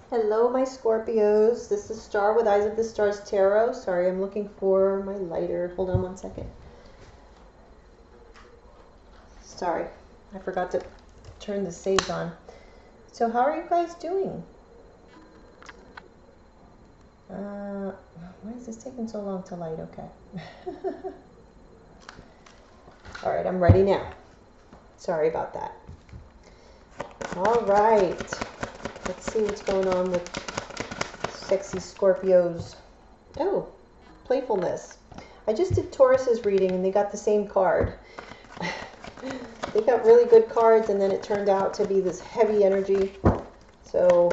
Hello, my Scorpios. This is Star with Eyes of the Stars Tarot. Sorry, I'm looking for my lighter. Hold on one second. Sorry, I forgot to turn the sage on. So how are you guys doing? Why is this taking so long to light? Okay. All right, I'm ready now. Sorry about that. All right. Let's see what's going on with sexy Scorpios. Oh, playfulness. I just did Taurus's reading and they got the same card. They got really good cards and then it turned out to be this heavy energy. So,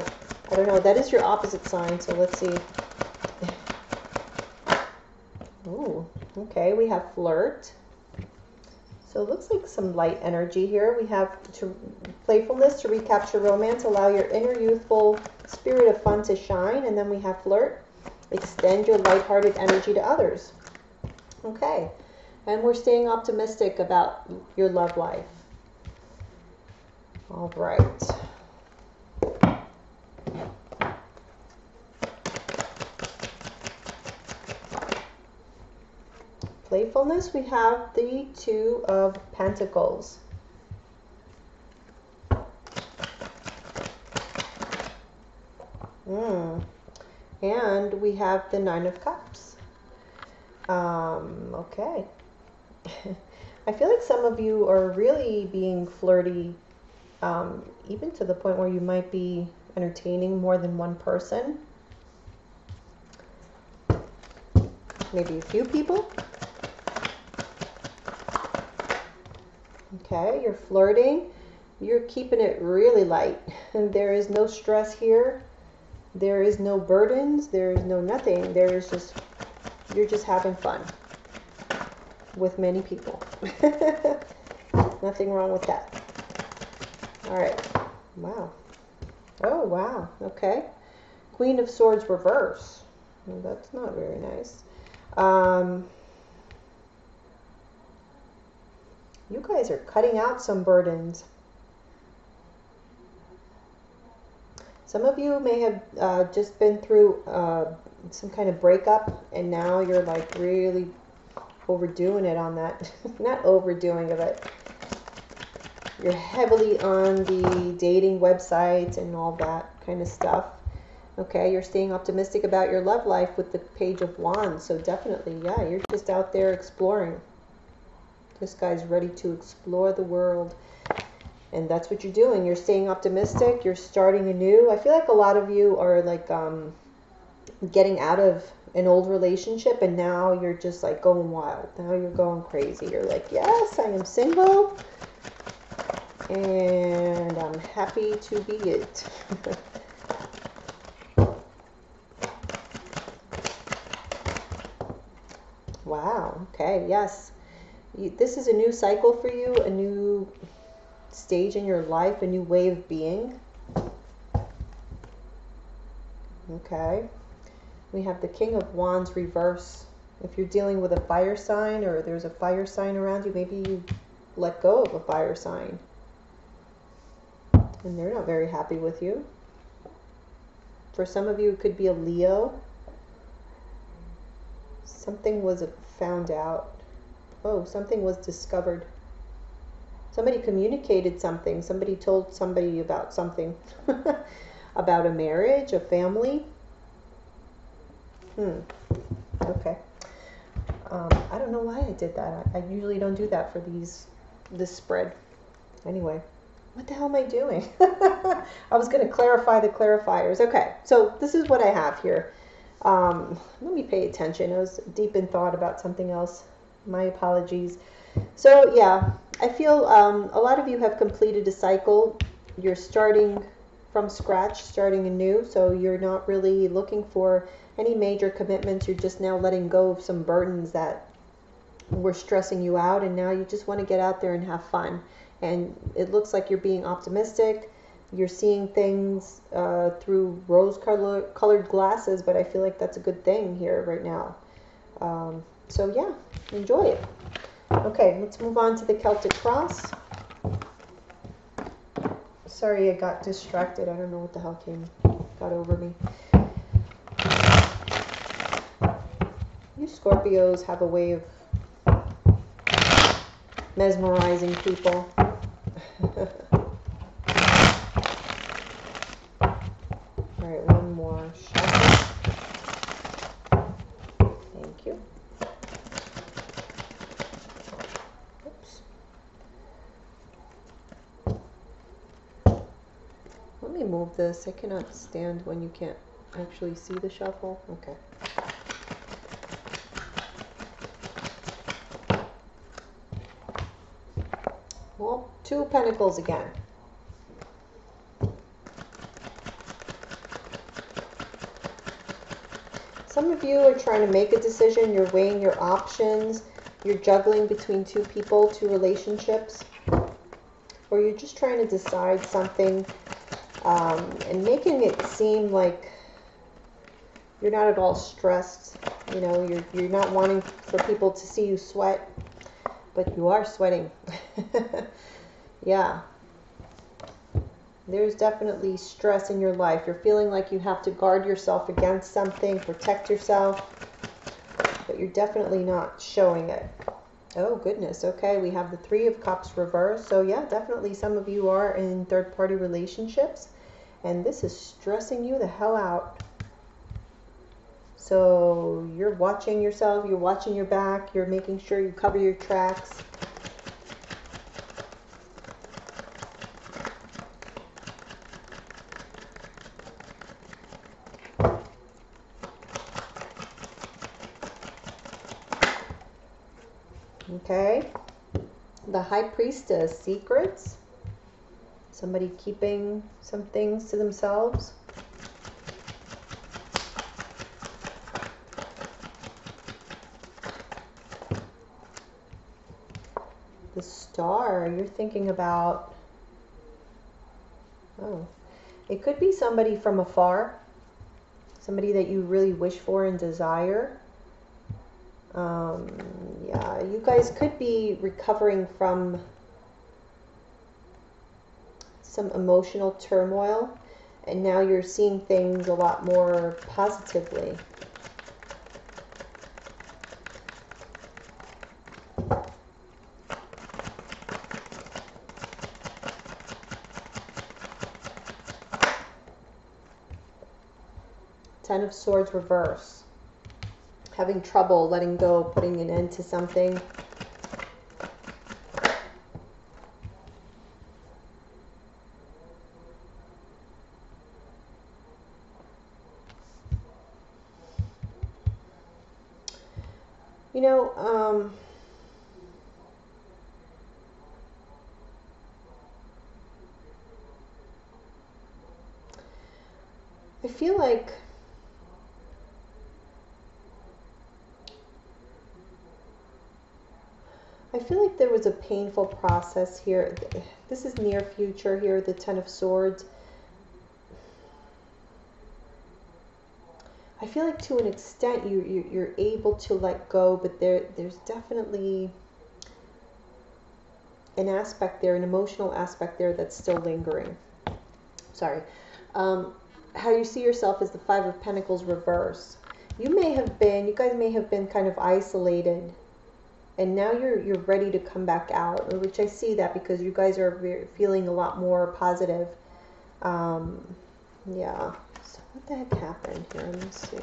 I don't know. That is your opposite sign, so let's see. Ooh, okay. We have flirt. So it looks like some light energy here. We have playfulness to recapture romance, allow your inner youthful spirit of fun to shine, and then we have flirt, extend your lighthearted energy to others. Okay, and we're staying optimistic about your love life. All right. Playfulness, we have the Two of Pentacles. And we have the Nine of Cups. Okay. I feel like some of you are really being flirty, even to the point where you might be entertaining more than one person. Maybe a few people. Okay, you're flirting. You're keeping it really light. And there is no stress here. There is no burdens. There is no nothing. There is just, you're just having fun with many people. Nothing wrong with that. All right. Wow. Oh, wow. Okay. Queen of Swords reverse. Well, that's not very nice. You guys are cutting out some burdens. Some of you may have just been through some kind of breakup, and now you're like really overdoing it on that. Not overdoing it, but you're heavily on the dating websites and all that kind of stuff. Okay, you're staying optimistic about your love life with the Page of Wands. So definitely, yeah, you're just out there exploring. This guy's ready to explore the world. And that's what you're doing. You're staying optimistic. You're starting anew. I feel like a lot of you are like getting out of an old relationship, and now you're just like going wild. Now you're going crazy. You're like, yes, I am single, and I'm happy to be it. Wow. Okay. Yes. This is a new cycle for you, a new stage in your life, a new way of being. Okay. We have the King of Wands reverse. If you're dealing with a fire sign, or there's a fire sign around you, maybe you let go of a fire sign. And they're not very happy with you. For some of you, it could be a Leo. Something was found out. Oh, something was discovered. Somebody communicated something. Somebody told somebody about something. About a marriage, a family. Okay. I don't know why I did that. I usually don't do that for this spread. Anyway, what the hell am I doing? I was going to clarify the clarifiers. Okay, so this is what I have here. Let me pay attention. I was deep in thought about something else. My apologies. So yeah, I feel a lot of you have completed a cycle. You're starting from scratch, starting anew. So you're not really looking for any major commitments. You're just now letting go of some burdens that were stressing you out, and now you just want to get out there and have fun. And it looks like you're being optimistic. You're seeing things through rose-colored glasses, but I feel like that's a good thing here right now. So yeah, enjoy it. Okay, let's move on to the Celtic Cross. Sorry, I got distracted. I don't know what the hell came got over me. You Scorpios have a way of mesmerizing people. All right, one more shuffle. Thank you. Oops. Let me move this. I cannot stand when you can't actually see the shuffle. Okay. Well, Two of Pentacles again. Some of you are trying to make a decision. You're weighing your options. You're juggling between two people, two relationships. Or you're just trying to decide something and making it seem like you're not at all stressed. You know, you're not wanting for people to see you sweat, but you are sweating. Yeah. There's definitely stress in your life. You're feeling like you have to guard yourself against something, protect yourself, but you're definitely not showing it. Oh, goodness. Okay, we have the Three of Cups reversed. So, yeah, definitely some of you are in third-party relationships, and this is stressing you the hell out. So, you're watching yourself, you're watching your back, you're making sure you cover your tracks. Okay, the High Priestess, secrets. Somebody keeping some things to themselves. The Star, you're thinking about, oh, it could be somebody from afar, somebody that you really wish for and desire. Yeah, you guys could be recovering from some emotional turmoil, and now you're seeing things a lot more positively. Ten of Swords reverse. Having trouble letting go, putting an end to something. You know, I feel like there was a painful process here. This is near future here, the Ten of Swords. I feel like to an extent you're able to let go, but there's definitely an aspect there, an emotional aspect there that's still lingering. Sorry. How you see yourself is the Five of Pentacles reverse. You guys may have been kind of isolated, and now you're ready to come back out, which I see that because you guys are feeling a lot more positive. Yeah. So what the heck happened here? Let me see.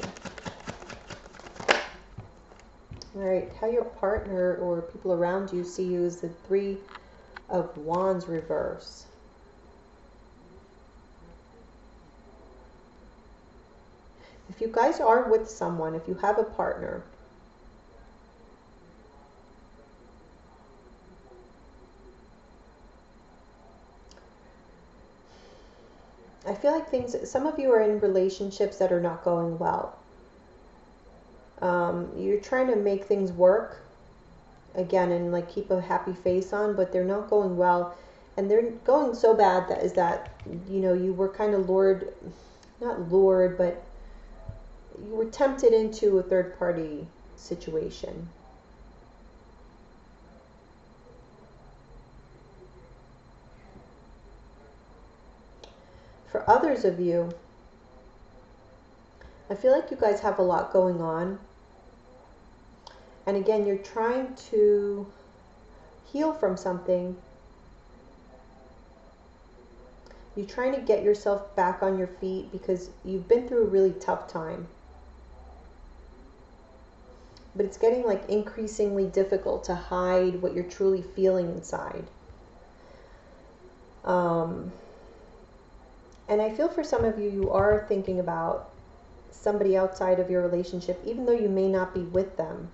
All right. How your partner or people around you see you is the Three of Wands reverse. If you guys are with someone, if you have a partner, I feel like some of you are in relationships that are not going well. You're trying to make things work again and like keep a happy face on, but they're not going well, and they're going so bad that you know, you were kind of not lured, but you were tempted into a third party situation. For others of you, I feel like you guys have a lot going on. And again, you're trying to heal from something. You're trying to get yourself back on your feet because you've been through a really tough time. But it's getting like increasingly difficult to hide what you're truly feeling inside. And I feel for some of you, you are thinking about somebody outside of your relationship, even though you may not be with them.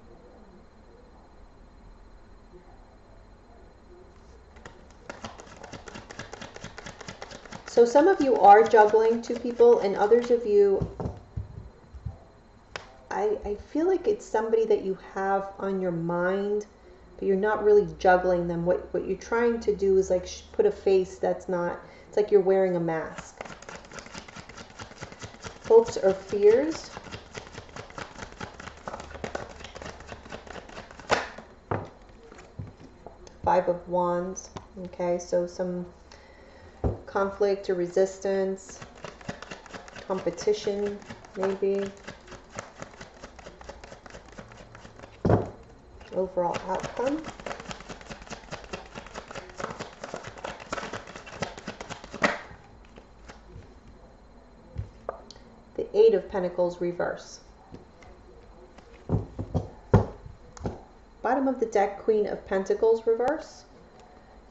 So some of you are juggling two people, and others of you, I feel like it's somebody that you have on your mind, but you're not really juggling them. What you're trying to do is like put a face that's not, it's like you're wearing a mask. Hopes or fears. Five of Wands. Okay, so some conflict or resistance, competition maybe. Overall outcome. The Eight of Pentacles reverse. Bottom of the deck, Queen of Pentacles reverse.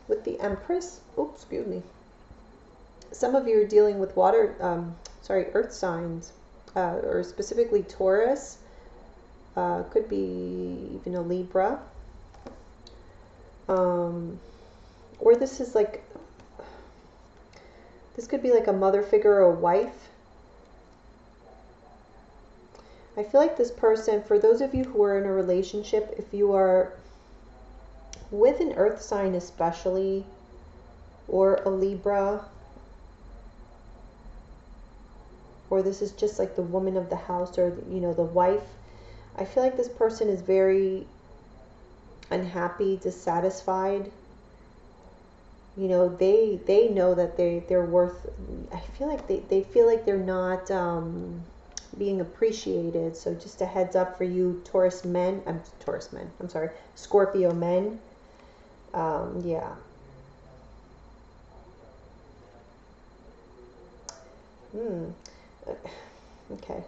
With the Empress. Oops, excuse me. Some of you are dealing with earth signs, or specifically Taurus. Could be even a Libra. Or this is like, this could be like a mother figure or a wife. I feel like this person, for those of you who are in a relationship, if you are with an earth sign especially, or a Libra, or this is just like the woman of the house, or the wife, I feel like this person is very unhappy, dissatisfied. They know that they're worth, I feel like they feel like they're not being appreciated. So just a heads up for you Scorpio men. Yeah. Okay.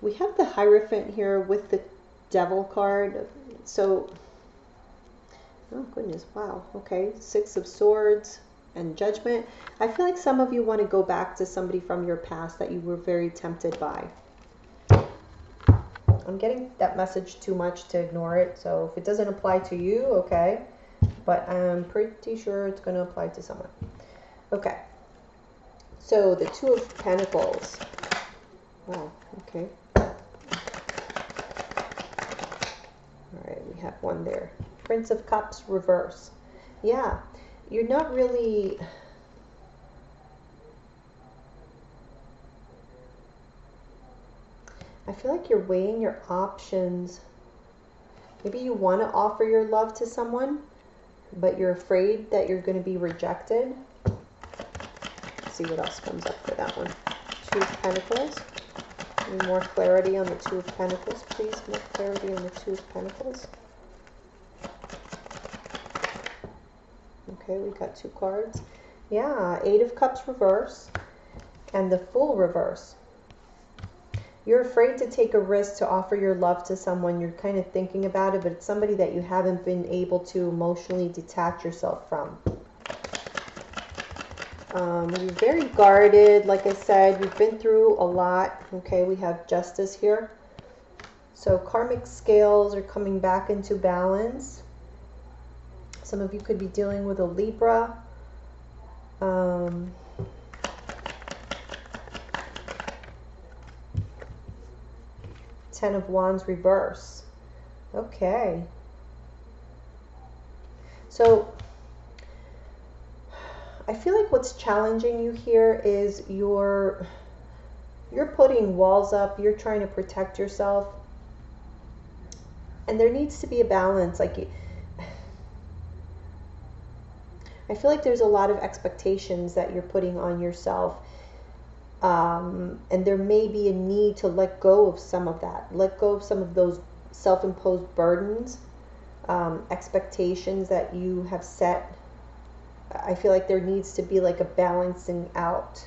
We have the Hierophant here with the Devil card. So, oh goodness, wow. Okay, Six of Swords and Judgment. I feel like some of you want to go back to somebody from your past that you were very tempted by. I'm getting that message too much to ignore it. So if it doesn't apply to you, okay. But I'm pretty sure it's going to apply to someone. Okay. So the Two of Pentacles. Wow, okay. Alright, we have one there. Prince of Cups reverse. Yeah, you're not really... I feel like you're weighing your options. Maybe you want to offer your love to someone, but you're afraid that you're going to be rejected. Let's see what else comes up for that one. Two of Pentacles. Any more clarity on the Two of Pentacles, please? More clarity on the Two of Pentacles. Okay, we got two cards. Yeah, Eight of Cups reverse and the Fool reverse. You're afraid to take a risk to offer your love to someone. You're kind of thinking about it, but it's somebody that you haven't been able to emotionally detach yourself from. You're very guarded. Like I said, you've been through a lot. Okay, we have Justice here. So karmic scales are coming back into balance. Some of you could be dealing with a Libra. Ten of Wands reverse. Okay. So I feel like what's challenging you here is you're putting walls up, you're trying to protect yourself. And there needs to be a balance. Like, I feel like there's a lot of expectations that you're putting on yourself. And there may be a need to let go of some of that, let go of some of those self-imposed burdens, expectations that you have set. I feel like there needs to be like a balancing out.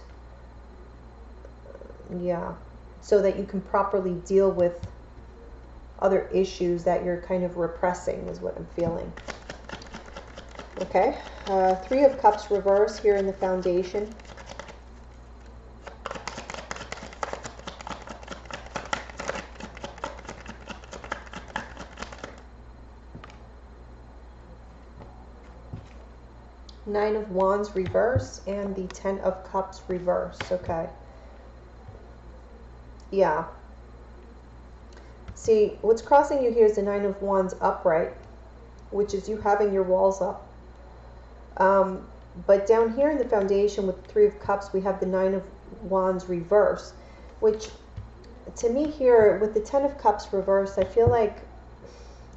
Yeah. So that you can properly deal with other issues that you're kind of repressing is what I'm feeling. Okay. Three of Cups reverse here in the foundation. Nine of Wands reverse and the Ten of Cups reverse. Okay. Yeah. See, what's crossing you here is the Nine of Wands upright, which is you having your walls up. But down here in the foundation with the Three of Cups, we have the Nine of Wands reverse, which to me here with the Ten of Cups reverse, I feel like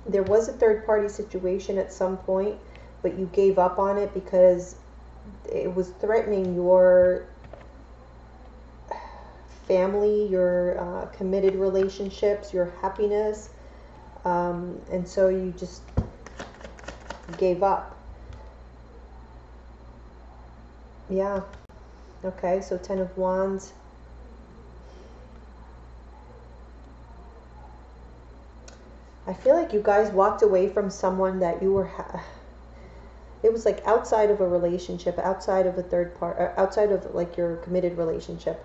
there was a third party situation at some point, but you gave up on it because it was threatening your family, your committed relationships, your happiness, and so you just gave up. Yeah. Okay, so Ten of Wands. I feel like you guys walked away from someone that you were it was like outside of a relationship, outside of a third part, outside of like your committed relationship.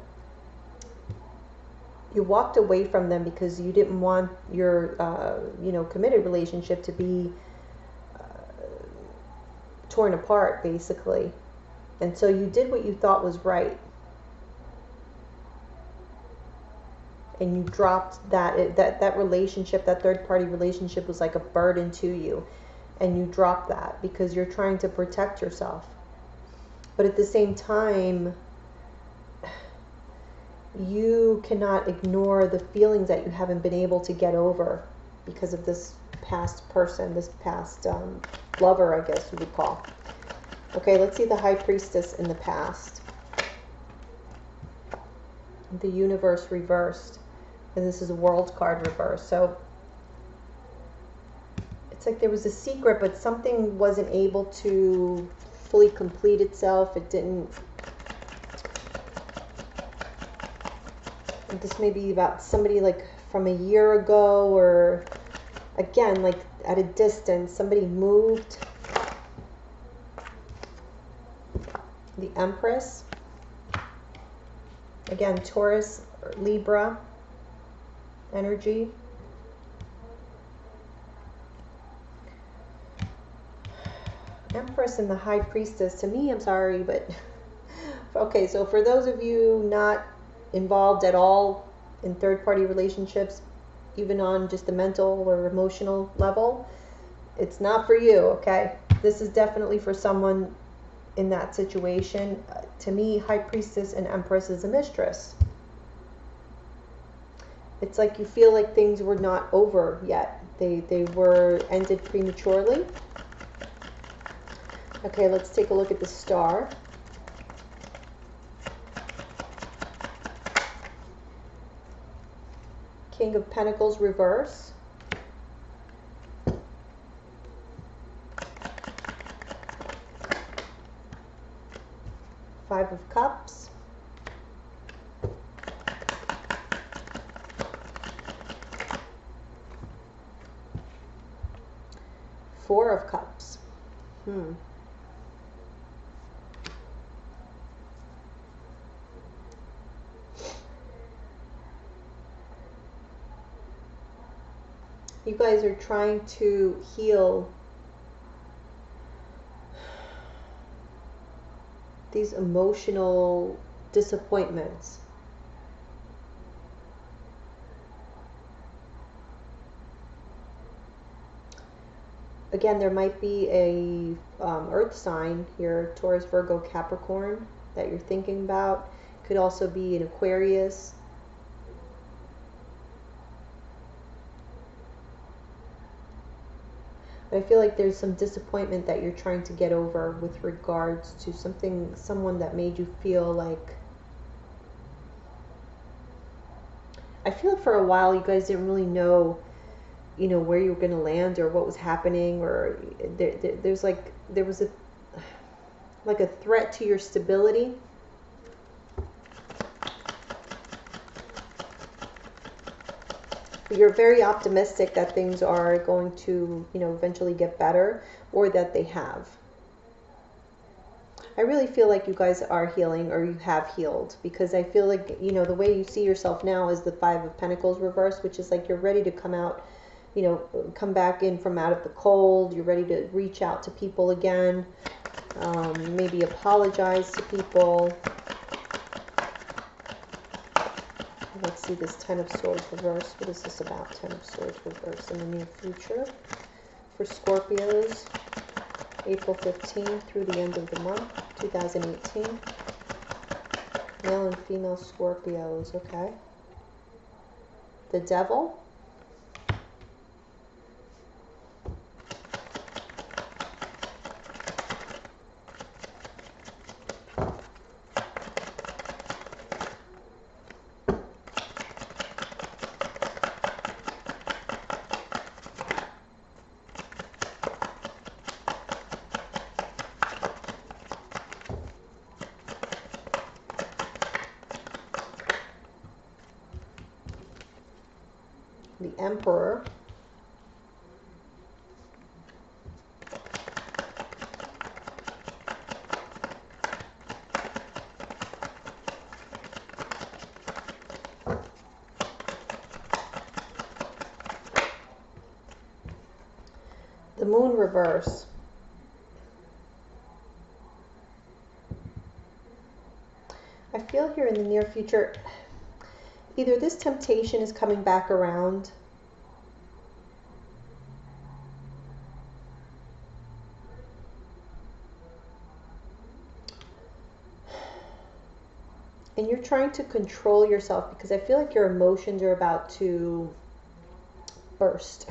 You walked away from them because you didn't want your committed relationship to be torn apart, basically. And so you did what you thought was right. And you dropped that relationship, that third party relationship was like a burden to you. And you drop that because you're trying to protect yourself. But at the same time, you cannot ignore the feelings that you haven't been able to get over because of this past person, this past lover, I guess you would call. Okay, let's see the High Priestess in the past. The Universe reversed. And this is a World card reversed. So it's like there was a secret, but something wasn't able to fully complete itself. It didn't. This may be about somebody like from a year ago, or again, like at a distance, somebody moved. The Empress. Again, Taurus, Libra energy. Empress and the High Priestess, to me, I'm sorry, but okay, so for those of you not involved at all in third-party relationships, even on just a mental or emotional level, it's not for you, okay? This is definitely for someone in that situation. To me, High Priestess and Empress is a mistress. It's like you feel like things were not over yet. They were ended prematurely. Okay, let's take a look at the Star. King of Pentacles reverse. Five of Cups. Four of Cups. You guys are trying to heal these emotional disappointments. Again, there might be a earth sign here, Taurus, Virgo, Capricorn, that you're thinking about. Could also be an Aquarius. But I feel like there's some disappointment that you're trying to get over with regards to someone that made you feel like I feel like for a while you guys didn't really know, you know, where you were going to land or what was happening, or there was a like a threat to your stability. You're very optimistic that things are going to, you know, eventually get better, or that they have. I really feel like you guys are healing, or you have healed, because I feel like, you know, the way you see yourself now is the Five of Pentacles reversed, which is like you're ready to come out, you know, come back in from out of the cold. You're ready to reach out to people again, maybe apologize to people. Let's see this Ten of Swords reverse. What is this about? Ten of Swords reverse in the near future for Scorpios, April 15th through the end of the month, 2018. Male and female Scorpios, okay. The Devil. The Emperor. The Moon reverse. I feel here in the near future, either this temptation is coming back around, and you're trying to control yourself, because I feel like your emotions are about to burst.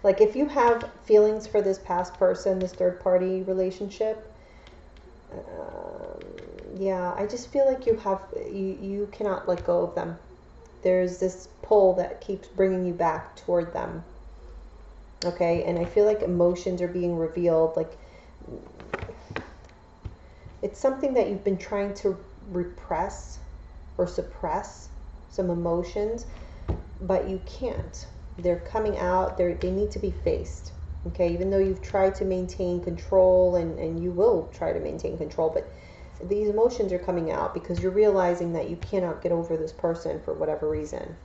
Like if you have feelings for this past person, this third party relationship, yeah, I just feel like you cannot let go of them. There's this pull that keeps bringing you back toward them. Okay, and I feel like emotions are being revealed. Like it's something that you've been trying to repress or suppress, some emotions, but you can't. They're coming out. They need to be faced. Okay, even though you've tried to maintain control, and you will try to maintain control, but these emotions are coming out because you're realizing that you cannot get over this person for whatever reason.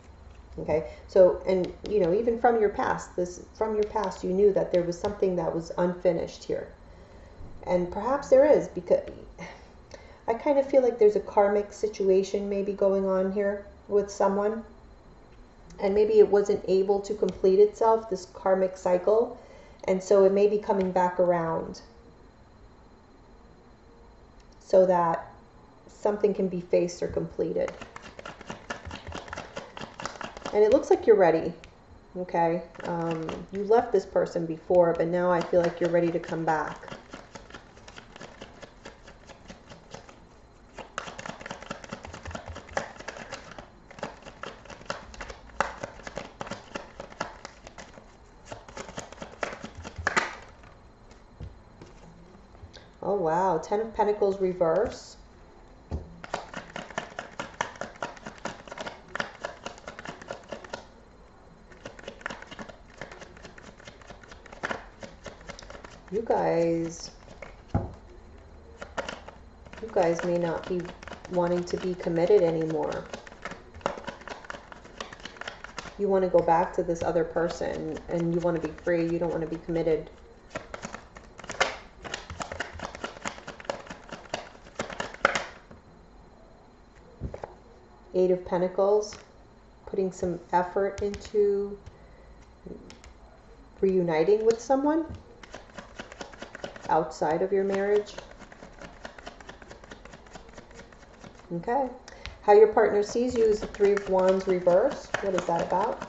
Okay, so, and you know, even from your past, you knew that there was something that was unfinished here, and perhaps there is, because I kind of feel like there's a karmic situation maybe going on here with someone, and maybe it wasn't able to complete itself, this karmic cycle, and so it may be coming back around so that something can be faced or completed. And it looks like you're ready, okay? You left this person before, but now I feel like you're ready to come back. Oh, wow. Ten of Pentacles reverse. You guys may not be wanting to be committed anymore. You want to go back to this other person, and you want to be free. You don't want to be committed. Eight of Pentacles, putting some effort into reuniting with someone outside of your marriage. Okay. How your partner sees you is the Three of Wands reverse. What is that about?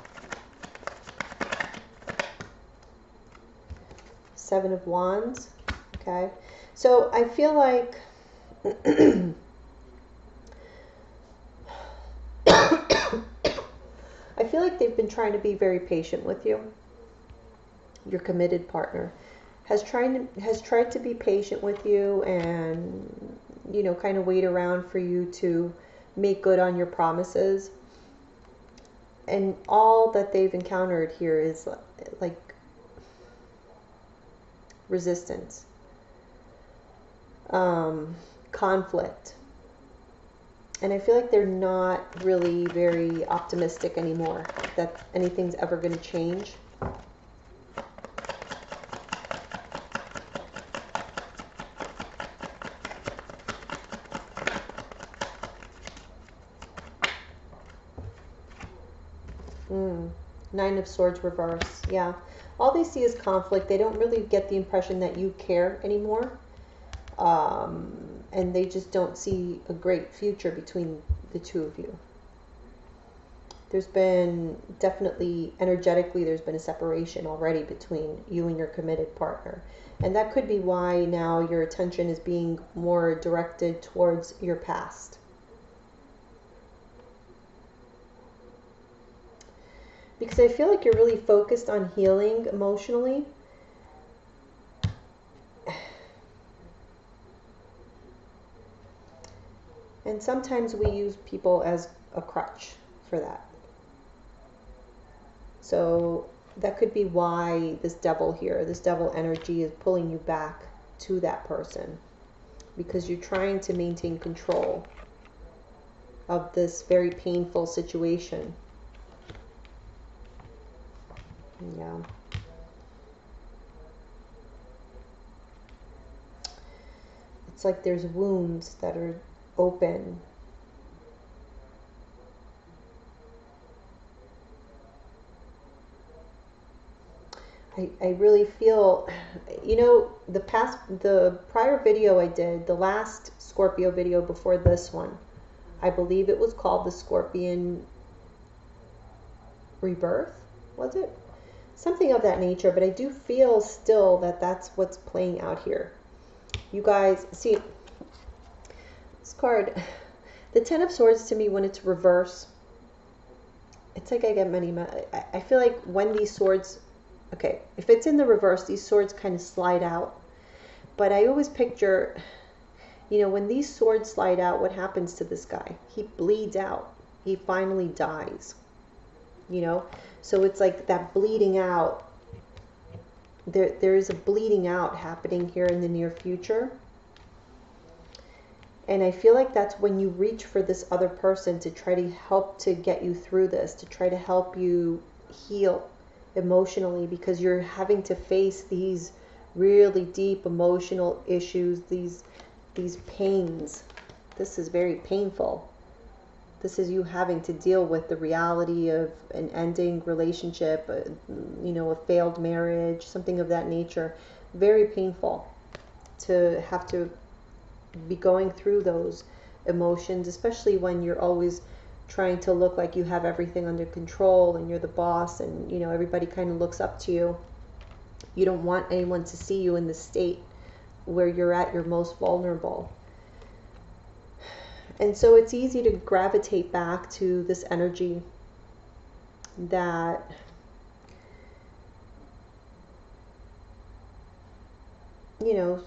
Seven of Wands. Okay. So I feel like I feel like they've been trying to be very patient with you. Your committed partner has tried to be patient with you and, you know, kind of wait around for you to make good on your promises. And all that they've encountered here is like resistance, conflict. And I feel like they're not really very optimistic anymore that anything's ever going to change. Nine of Swords reverse. Yeah. All they see is conflict. They don't really get the impression that you care anymore. And they just don't see a great future between the two of you. There's been definitely, energetically, there's been a separation already between you and your committed partner. And that could be why now your attention is being more directed towards your past. Because I feel like you're really focused on healing emotionally. And sometimes we use people as a crutch for that. So that could be why this devil here, this devil energy is pulling you back to that person. Because you're trying to maintain control of this very painful situation. Yeah. It's like there's wounds that are open. I really feel, you know, the prior video I did, the last Scorpio video before this one, I believe it was called the Scorpion Rebirth, was it? Something of that nature, but I do feel still that that's what's playing out here. You guys, see, this card, the Ten of Swords to me, when it's reverse, it's like I get many, I feel like when these swords, okay, if it's in the reverse, these swords kind of slide out. But I always picture, you know, when these swords slide out, what happens to this guy? He bleeds out. He finally dies. You know? So it's like that bleeding out. There is a bleeding out happening here in the near future. And I feel like that's when you reach for this other person to try to help to get you through this, to try to help you heal emotionally, because you're having to face these really deep emotional issues, these pains. This is very painful. This is you having to deal with the reality of an ending relationship, you know, a failed marriage, something of that nature. Very painful to have to be going through those emotions, especially when you're always trying to look like you have everything under control and you're the boss and, you know, everybody kind of looks up to you. You don't want anyone to see you in the state where you're at your most vulnerable. And so it's easy to gravitate back to this energy that, you know,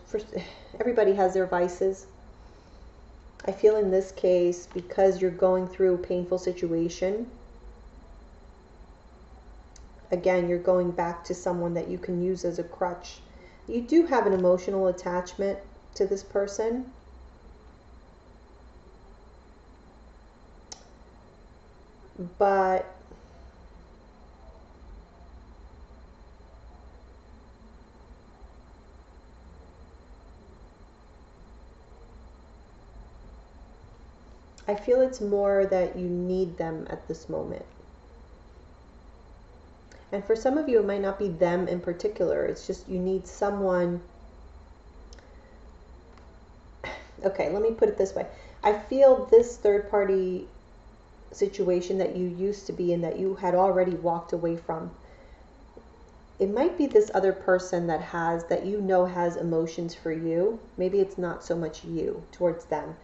everybody has their vices. I feel in this case, because you're going through a painful situation, again, you're going back to someone that you can use as a crutch. You do have an emotional attachment to this person. But I feel it's more that you need them at this moment. And for some of you, it might not be them in particular. It's just you need someone. Okay, let me put it this way. I feel this third party situation that you used to be in, that you had already walked away from, it might be this other person that you know has emotions for you. Maybe it's not so much you towards them.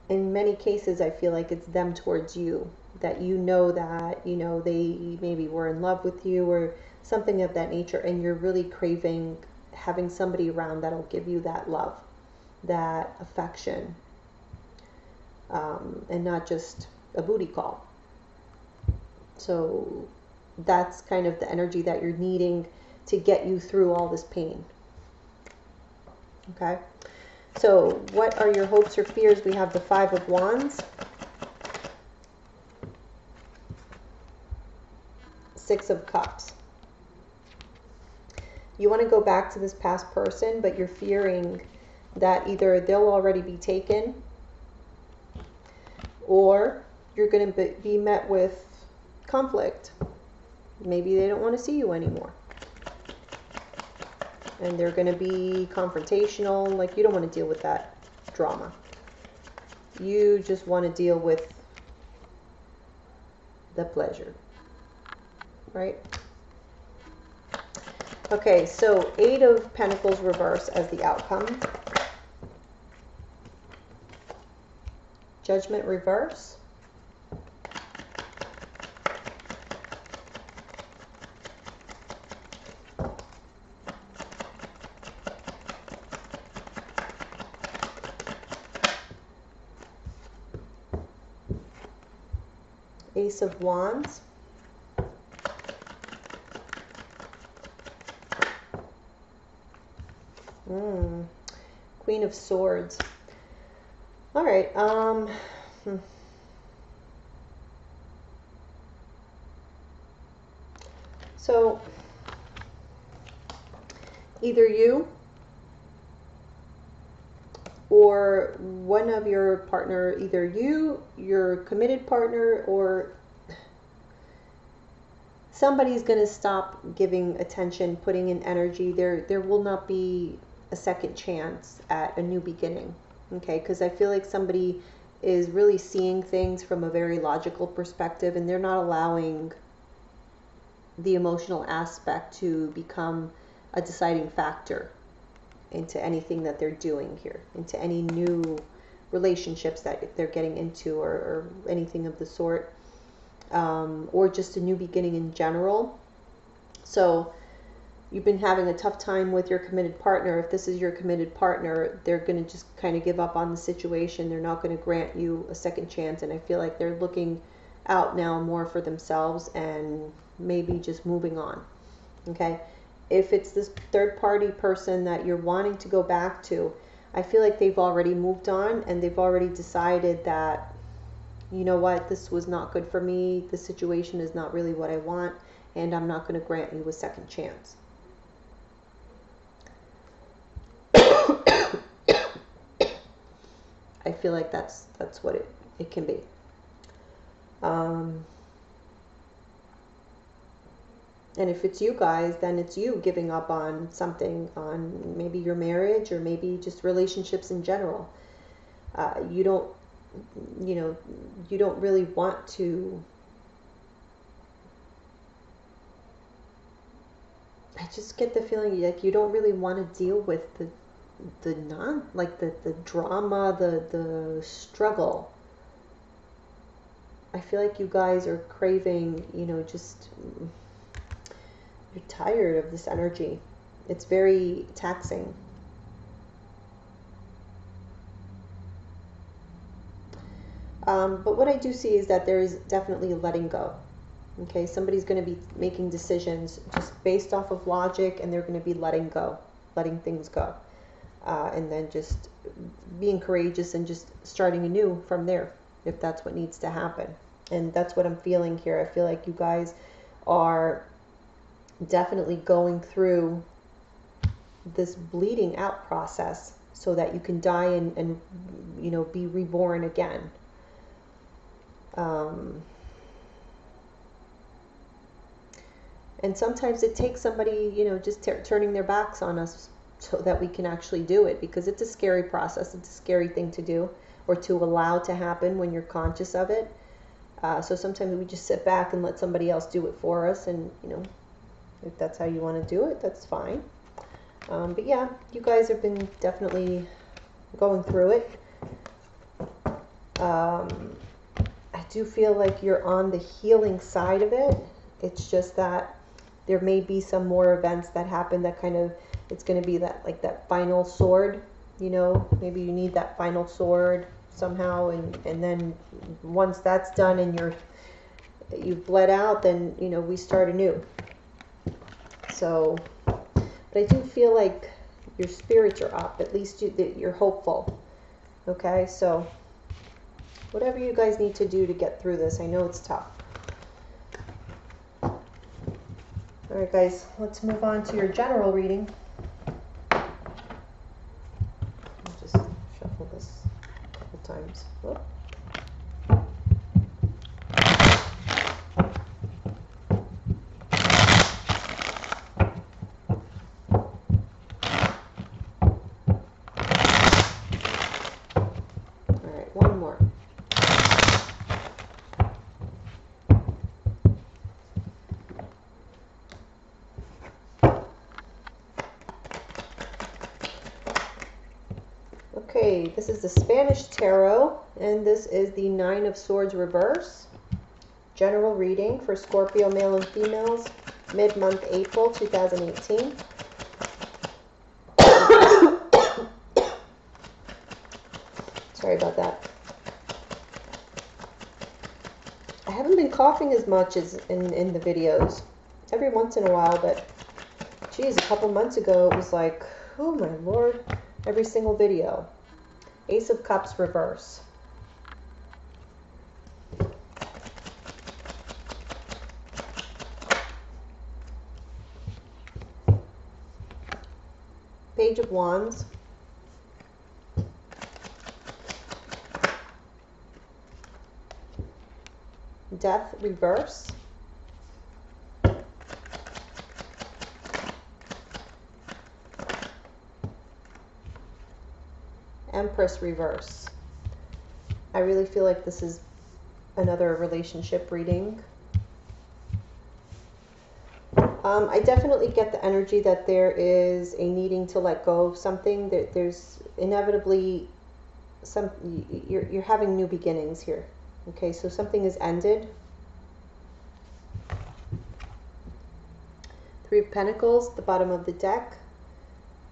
In many cases, I feel like it's them towards you that you know that, you know, they maybe were in love with you or something of that nature, and you're really craving having somebody around that'll give you that love, that affection, and not just a booty call. So that's kind of the energy that you're needing to get you through all this pain. Okay, so what are your hopes or fears? We have the Five of Wands, Six of Cups. You want to go back to this past person, but you're fearing that either they'll already be taken, or you're going to be met with conflict. Maybe they don't want to see you anymore, and they're going to be confrontational. Like, you don't want to deal with that drama. You just want to deal with the pleasure, right? Okay, so Eight of Pentacles reverse as the outcome. Judgment reverse. Ace of Wands. Queen of Swords. All right. So either you or one of your partner, either you, your committed partner, or somebody's going to stop giving attention, putting in energy. There will not be a second chance at a new beginning. Okay, because I feel like somebody is really seeing things from a very logical perspective, and they're not allowing the emotional aspect to become a deciding factor into anything that they're doing here, into any new relationships that they're getting into, or anything of the sort, or just a new beginning in general. So you've been having a tough time with your committed partner. If this is your committed partner, they're going to just kind of give up on the situation. They're not going to grant you a second chance, and I feel like they're looking out now more for themselves and maybe just moving on. Okay, if it's this third party person that you're wanting to go back to, I feel like they've already moved on, and they've already decided that, you know what, this was not good for me, the situation is not really what I want, and I'm not going to grant you a second chance. I feel like that's what it can be. And if it's you guys, then it's you giving up on something, on maybe your marriage, or maybe just relationships in general. You don't really want to. I just get the feeling like you don't really want to deal with the drama, the struggle. I feel like you guys are craving, just, you're tired of this energy. It's very taxing. But what I do see is that there is definitely letting go. Okay, somebody's going to be making decisions just based off of logic, and they're going to be letting go, letting things go. And then just being courageous and just starting anew from there, if that's what needs to happen. And that's what I'm feeling here. I feel like you guys are definitely going through this bleeding out process so that you can die and be reborn again. And sometimes it takes somebody, just turning their backs on us so that we can actually do it, because it's a scary process. It's a scary thing to do, or to allow to happen when you're conscious of it. So sometimes we just sit back and let somebody else do it for us, and if that's how you want to do it, that's fine. But yeah, you guys have been definitely going through it. I do feel like you're on the healing side of it. It's just that there may be some more events that happen that kind of, it's going to be that, like that final sword, you know, maybe you need that final sword somehow, and then once that's done and you've bled out, then, you know, we start anew. So, but I do feel like your spirits are up, at least you're hopeful. Okay, so whatever you guys need to do to get through this, I know it's tough. All right, guys, let's move on to your general reading. I'll just shuffle this a couple times. Whoop. All right, one more. Okay, this is the Spanish Tarot, and this is the Nine of Swords reverse. General reading for Scorpio male and females, mid-month April 2018. Sorry about that. I haven't been coughing as much as in the videos. Every once in a while, but geez, a couple months ago it was like, oh my lord, every single video. Ace of Cups reverse. Page of Wands. Death reverse. Empress reverse. I really feel like this is another relationship reading. I definitely get the energy that there is a needing to let go of something. There's inevitably you're having new beginnings here. Okay, so something is ended. Three of Pentacles, the bottom of the deck,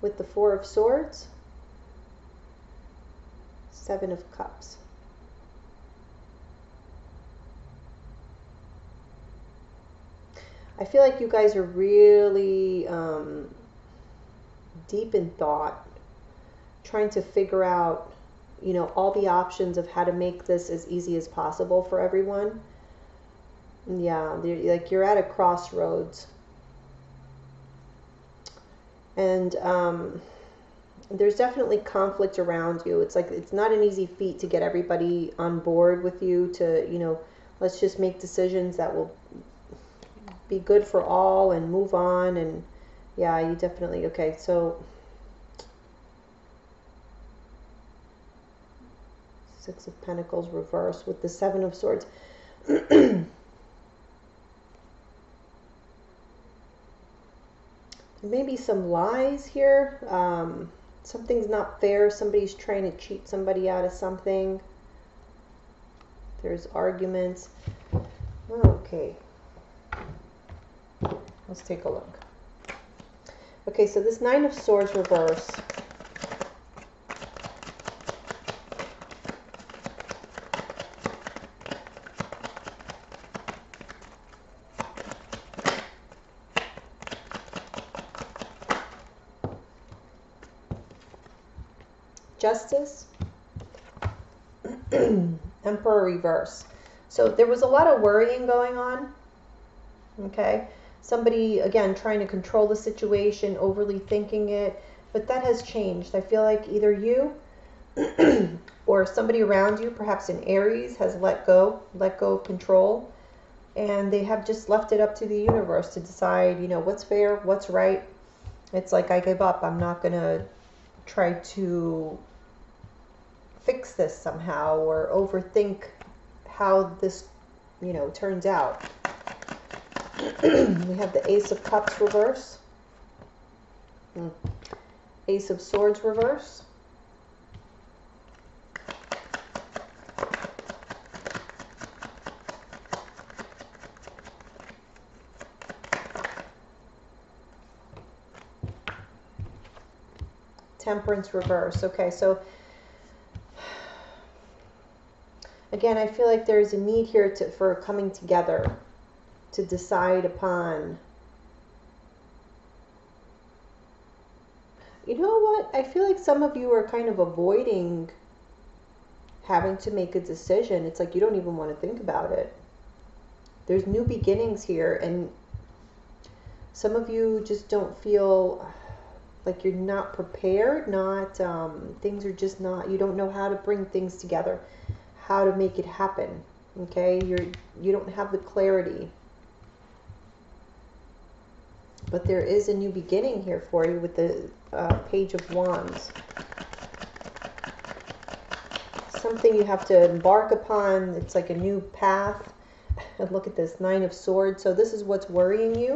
with the Four of Swords. Seven of Cups. I feel like you guys are really deep in thought, trying to figure out, you know, all the options of how to make this as easy as possible for everyone. Yeah, like you're at a crossroads. And there's definitely conflict around you. It's like, it's not an easy feat to get everybody on board with you to, you know, let's just make decisions that will be good for all and move on. And yeah, you definitely, okay, so Six of Pentacles reverse with the Seven of Swords. Maybe some lies here. Something's not fair. Somebody's trying to cheat somebody out of something. There's arguments. Okay. Let's take a look. Okay, so this Nine of Swords reverse. Justice. Emperor reverse. So there was a lot of worrying going on. Okay. Somebody, again, trying to control the situation, overly thinking it, but that has changed. I feel like either you or somebody around you, perhaps an Aries, has let go of control, and they have just left it up to the universe to decide, you know, what's fair, what's right. It's like, I give up. I'm not going to try to fix this somehow or overthink how this, you know, turns out. We have the Ace of Cups reverse. Ace of Swords reverse. Temperance reverse. Okay, so again, I feel like there's a need here for coming together to decide upon. You know what? I feel like some of you are kind of avoiding having to make a decision. It's like you don't even want to think about it. There's new beginnings here, and some of you just don't feel like you're not prepared, things are just not, you don't know how to bring things together, how to make it happen. Okay, you don't have the clarity. But there is a new beginning here for you with the Page of Wands. Something you have to embark upon. It's like a new path. And look at this, Nine of Swords. So this is what's worrying you.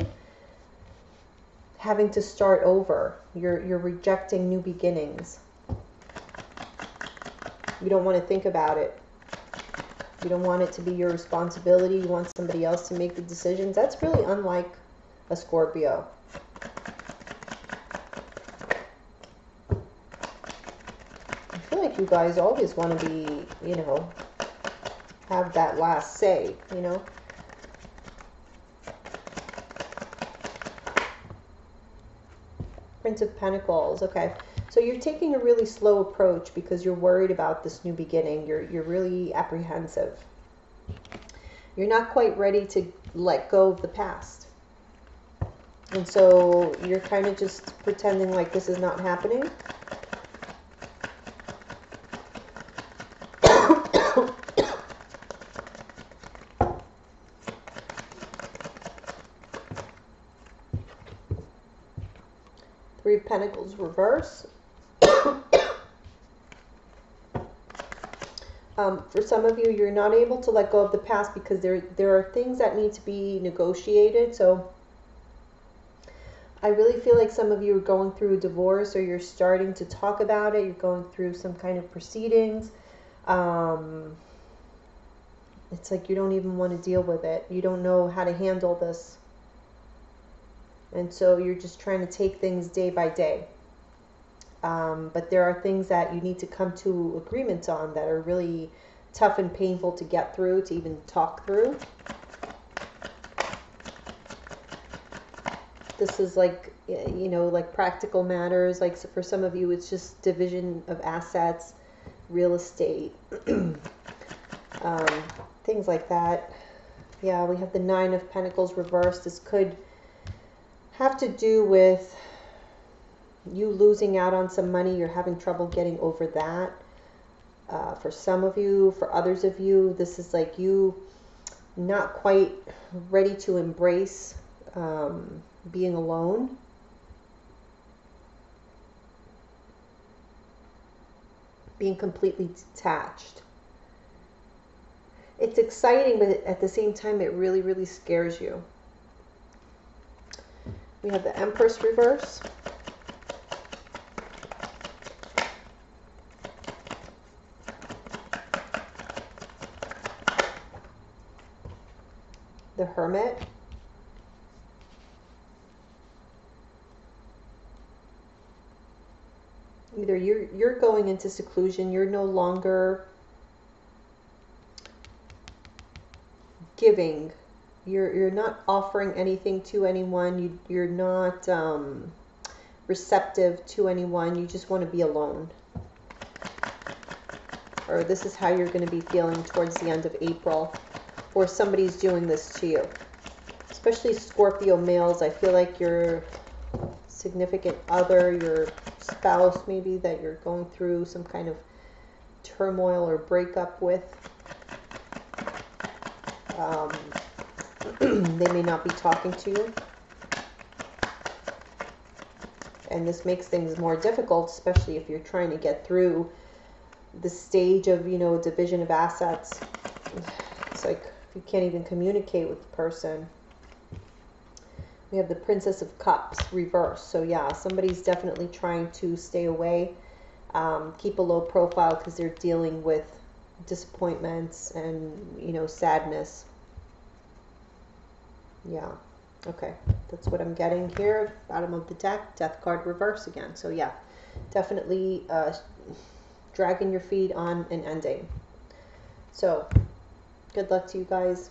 Having to start over. You're rejecting new beginnings. You don't want to think about it. You don't want it to be your responsibility. You want somebody else to make the decisions. That's really unlike a Scorpio. I feel like you guys always want to be, you know, have that last say, you know. Prince of Pentacles. Okay, so you're taking a really slow approach because you're worried about this new beginning. You're really apprehensive. You're not quite ready to let go of the past. And so you're kind of just pretending like this is not happening. Three of Pentacles reverse. For some of you, you're not able to let go of the past because there are things that need to be negotiated. So I really feel like some of you are going through a divorce, or you're starting to talk about it. You're going through some kind of proceedings. It's like you don't even want to deal with it. You don't know how to handle this. And so you're just trying to take things day by day. But there are things that you need to come to agreements on that are really tough and painful to get through, to even talk through. This is like, you know, like practical matters. Like, so for some of you, it's just division of assets, real estate, things like that. Yeah, we have the Nine of Pentacles reversed. This could have to do with you losing out on some money. You're having trouble getting over that. For some of you, for others of you, this is like you not quite ready to embrace being alone. Being completely detached. It's exciting, but at the same time, it really, really scares you. We have the Empress reverse. The Hermit. Either you're going into seclusion, you're no longer giving, you're not offering anything to anyone, you're not receptive to anyone, you just want to be alone. Or this is how you're going to be feeling towards the end of April, or somebody's doing this to you. Especially Scorpio males, I feel like your significant other, your spouse maybe, that you're going through some kind of turmoil or breakup with. They may not be talking to you. And this makes things more difficult, especially if you're trying to get through the stage of, you know, division of assets. It's like you can't even communicate with the person. We have the Princess of Cups reversed. So yeah, somebody's definitely trying to stay away, keep a low profile because they're dealing with disappointments and, you know, sadness. Yeah, okay, that's what I'm getting here. Bottom of the deck, Death card reverse again. So yeah, definitely dragging your feet on an ending. So good luck to you guys.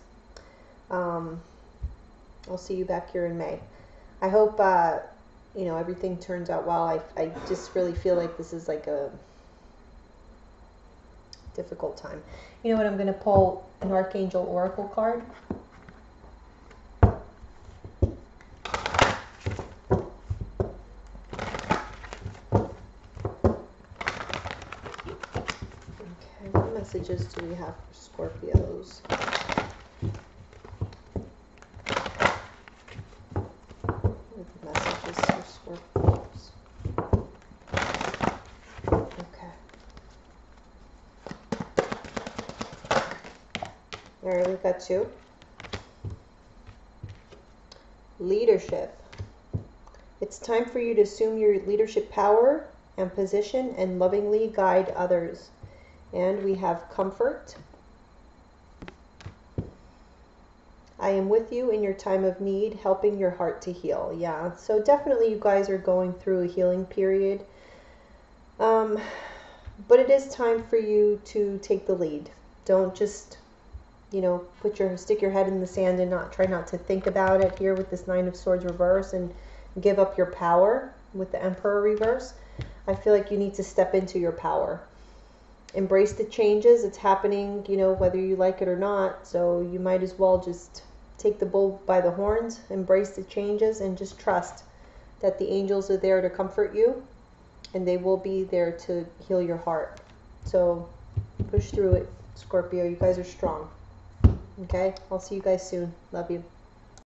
I'll see you back here in May. I hope you know, everything turns out well. I just really feel like this is like a difficult time. You know what? I'm going to pull an Archangel Oracle card. Okay, what messages do we have for Scorpios? What are the messages for Scorpios? Okay. All right, we've got 2. Leadership. It's time for you to assume your leadership power and position and lovingly guide others. And we have comfort. I am with you in your time of need, helping your heart to heal. Yeah, so definitely you guys are going through a healing period. But it is time for you to take the lead. Don't just, you know, stick your head in the sand and try not to think about it here with this 9 of Swords reverse and give up your power with the Emperor reverse. I feel like you need to step into your power. Embrace the changes. It's happening, you know, whether you like it or not. So you might as well just take the bull by the horns, embrace the changes, and just trust that the angels are there to comfort you, and they will be there to heal your heart. So push through it, Scorpio. You guys are strong. Okay? I'll see you guys soon. Love you.